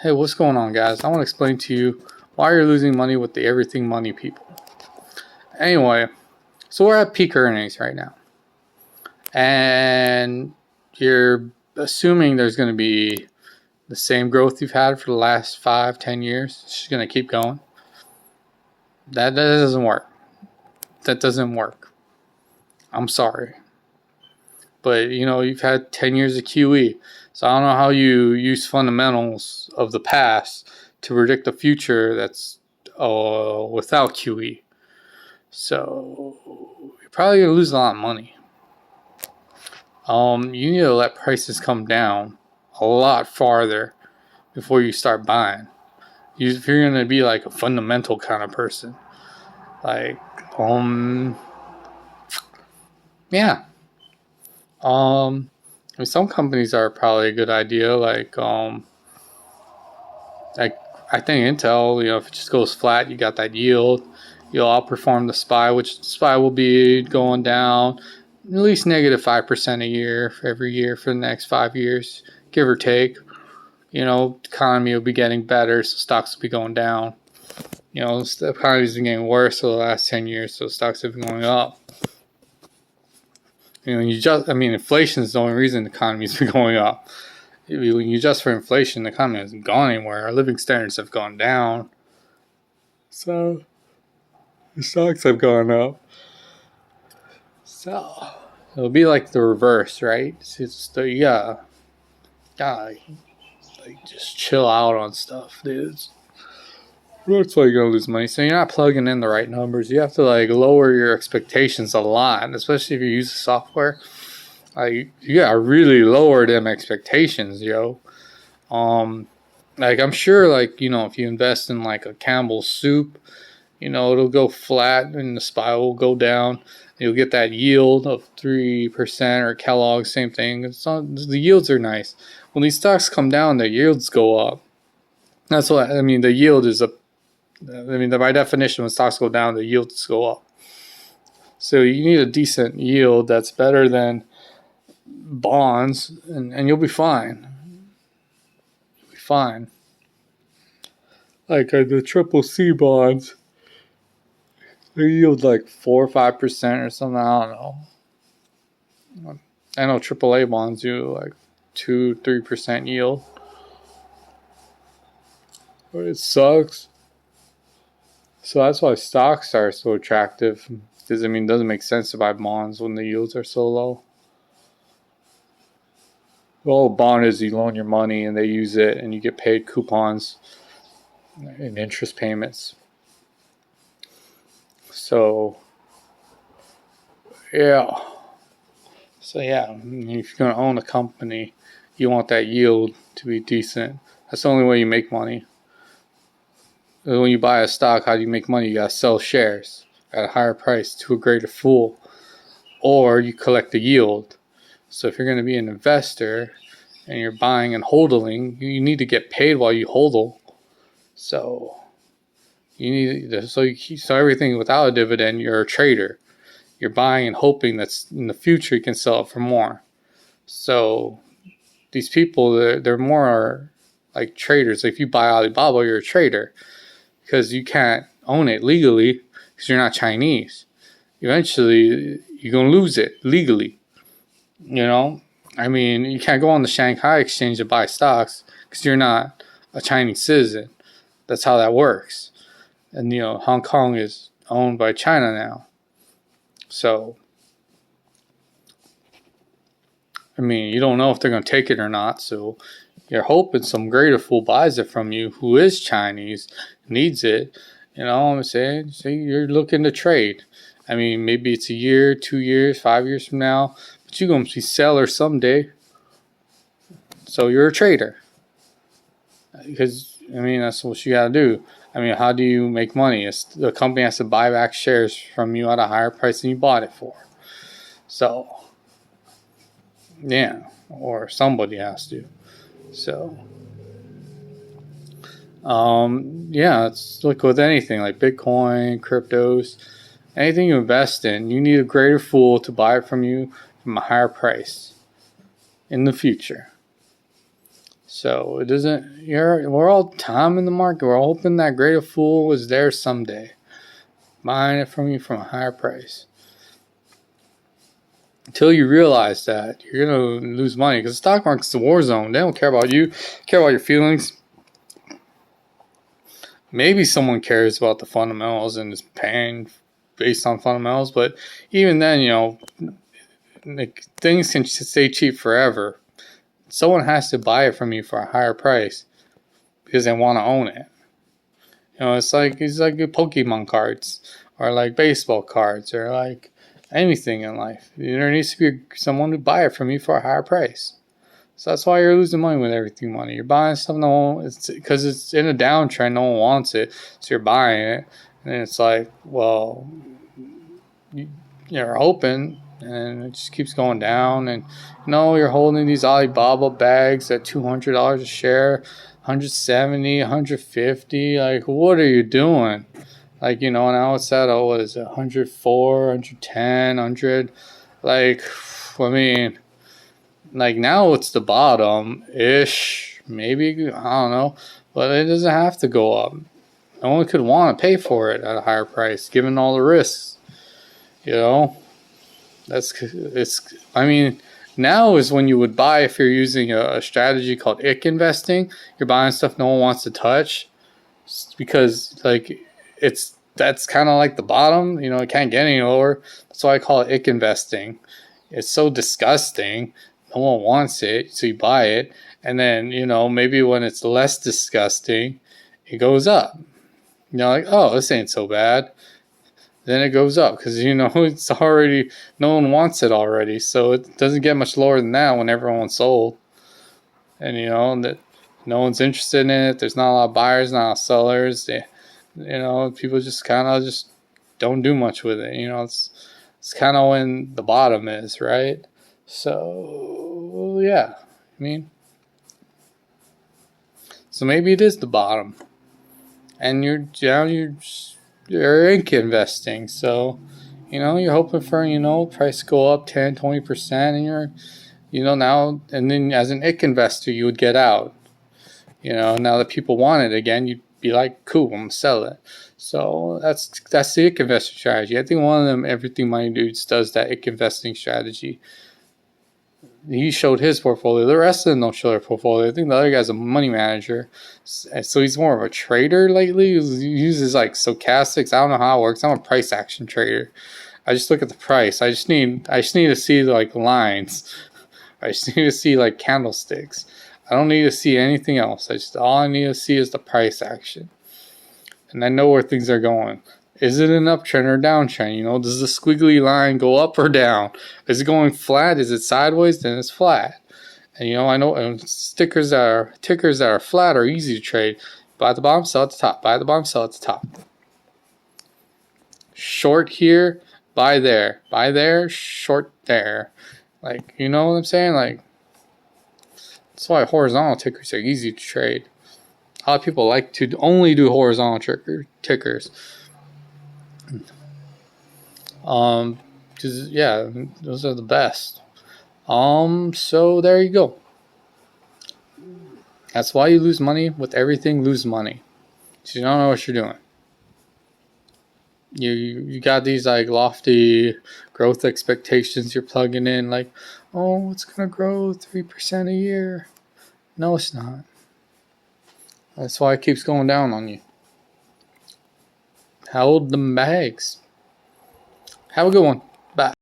Hey, what's going on, guys? I want to explain to you why you're losing money with the everything money people. Anyway, so we're at peak earnings right now, and you're assuming there's going to be the same growth you've had for the last 5-10 years. It's just going to keep going. That doesn't work. That doesn't work. I'm sorry. But you've had 10 years of QE. So I don't know how you use fundamentals of the past to predict the future that's without QE. So you're probably going to lose a lot of money. You need to let prices come down a lot farther before you start buying. If you're going to be like a fundamental kind of person. Like, yeah. Some companies are probably a good idea. Like I think Intel, if it just goes flat, you got that yield. You'll outperform the SPY, which the SPY will be going down at least -5% a year every year for the next 5 years, give or take. The economy will be getting better, so stocks will be going down. The economy's been getting worse for the last 10 years, so stocks have been going up. Inflation is the only reason the economy's been going up. When you adjust for inflation, the economy hasn't gone anywhere. Our living standards have gone down. So, the stocks have gone up. So, it'll be like the reverse, right? You gotta just chill out on stuff, dudes. That's why you're gonna lose money. So you're not plugging in the right numbers. You have to lower your expectations a lot, especially if you use the software. You gotta really lower them expectations, yo. I'm sure, if you invest in a Campbell's soup, it'll go flat and the SPY will go down. You'll get that yield of 3%, or Kellogg, same thing. The yields are nice. When these stocks come down, the yields go up. That's what the yield is by definition, when stocks go down, the yields go up. So you need a decent yield that's better than bonds, and you'll be fine. You'll be fine. The triple C bonds, they yield 4 or 5% or something. I don't know. I know AAA bonds do 2-3% yield. But it sucks. So that's why stocks are so attractive. Because it doesn't make sense to buy bonds when the yields are so low. Well, a bond is you loan your money and they use it and you get paid coupons and interest payments. So, yeah. If you're going to own a company, you want that yield to be decent. That's the only way you make money. When you buy a stock, how do you make money? You got to sell shares at a higher price to a greater fool. Or you collect the yield. So if you're going to be an investor and you're buying and hodling, you need to get paid while you hodl. So so everything without a dividend, you're a trader. You're buying and hoping that in the future you can sell it for more. So these people, they're more like traders. If you buy Alibaba, you're a trader because you can't own it legally because you're not Chinese. Eventually, you're going to lose it legally. You can't go on the Shanghai exchange to buy stocks because you're not a Chinese citizen. That's how that works. And, Hong Kong is owned by China now. So, you don't know if they're going to take it or not. So, you're hoping some greater fool buys it from you who is Chinese, needs it. You know what I'm saying? So, you're looking to trade. Maybe it's a year, 2 years, 5 years from now. But you're going to be a seller someday. So, you're a trader. Because, that's what you got to do. How do you make money? The company has to buy back shares from you at a higher price than you bought it for. So, yeah. Or somebody has to. So, it's like with anything, like Bitcoin, cryptos, anything you invest in, you need a greater fool to buy it from you from a higher price in the future. So it doesn't. We're all time in the market. We're all hoping that greater fool is there someday, buying it from you from a higher price. Until you realize that, you're gonna lose money because the stock market's a war zone. They don't care about you, care about your feelings. Maybe someone cares about the fundamentals and is paying based on fundamentals, but even then, like, things can stay cheap forever. Someone has to buy it from you for a higher price because they want to own it. It's like Pokemon cards or like baseball cards or like anything in life. There needs to be someone to buy it from you for a higher price. So that's why you're losing money with everything money. You're buying stuff because it's in a downtrend. No one wants it, so you're buying it, and it's like, well, you're hoping, and it just keeps going down. And you're holding these Alibaba bags at $200 a share, 170, 150. Like, what are you doing? Like, now it's at, what is it, 104, 110, 100. Like, I mean, like, now it's the bottom-ish, maybe, I don't know. But it doesn't have to go up. No one could want to pay for it at a higher price, given all the risks. Now is when you would buy if you're using a strategy called IC investing. You're buying stuff no one wants to touch because, like, that's kind of like the bottom. It can't get any lower. That's why I call it IC investing. It's so disgusting. No one wants it, so you buy it. And then, maybe when it's less disgusting, it goes up. Like, oh, this ain't so bad. Then it goes up because, it's already, no one wants it already. So it doesn't get much lower than that when everyone's sold. And, that no one's interested in it. There's not a lot of buyers, not a lot of sellers. People just kind of just don't do much with it. It's kind of when the bottom is, right? So, yeah. So maybe it is the bottom. And you're IC investing. So, you're hoping for, price go up 10, 20%, and you're, now, and then as an IC investor, you would get out. Now that people want it again, you'd be like, cool, I'm going to sell it. So that's the IC investing strategy. I think one of them, Everything Money Dudes, does that IC investing strategy. He showed his portfolio. The rest of them don't show their portfolio. I think the other guy's a money manager. So he's more of a trader lately. He uses like stochastics. I don't know how it works. I'm a price action trader. I just look at the price. I just need to see like lines. I just need to see like candlesticks. I don't need to see anything else. All I need to see is the price action. And I know where things are going. Is it an uptrend or downtrend? Does the squiggly line go up or down? Is it going flat? Is it sideways? Then it's flat. And I know tickers that are flat are easy to trade. Buy at the bottom, sell at the top. Buy at the bottom, sell at the top. Short here, buy there. Buy there, short there. Like, you know what I'm saying? Like, that's why horizontal tickers are easy to trade. A lot of people like to only do horizontal tickers. Because those are the best. So there you go. That's why you lose money with everything. Lose money. So you don't know what you're doing. You got these like lofty growth expectations you're plugging in, like, oh, it's gonna grow 3% a year. No, it's not. That's why it keeps going down on you. Hold the bags. Have a good one.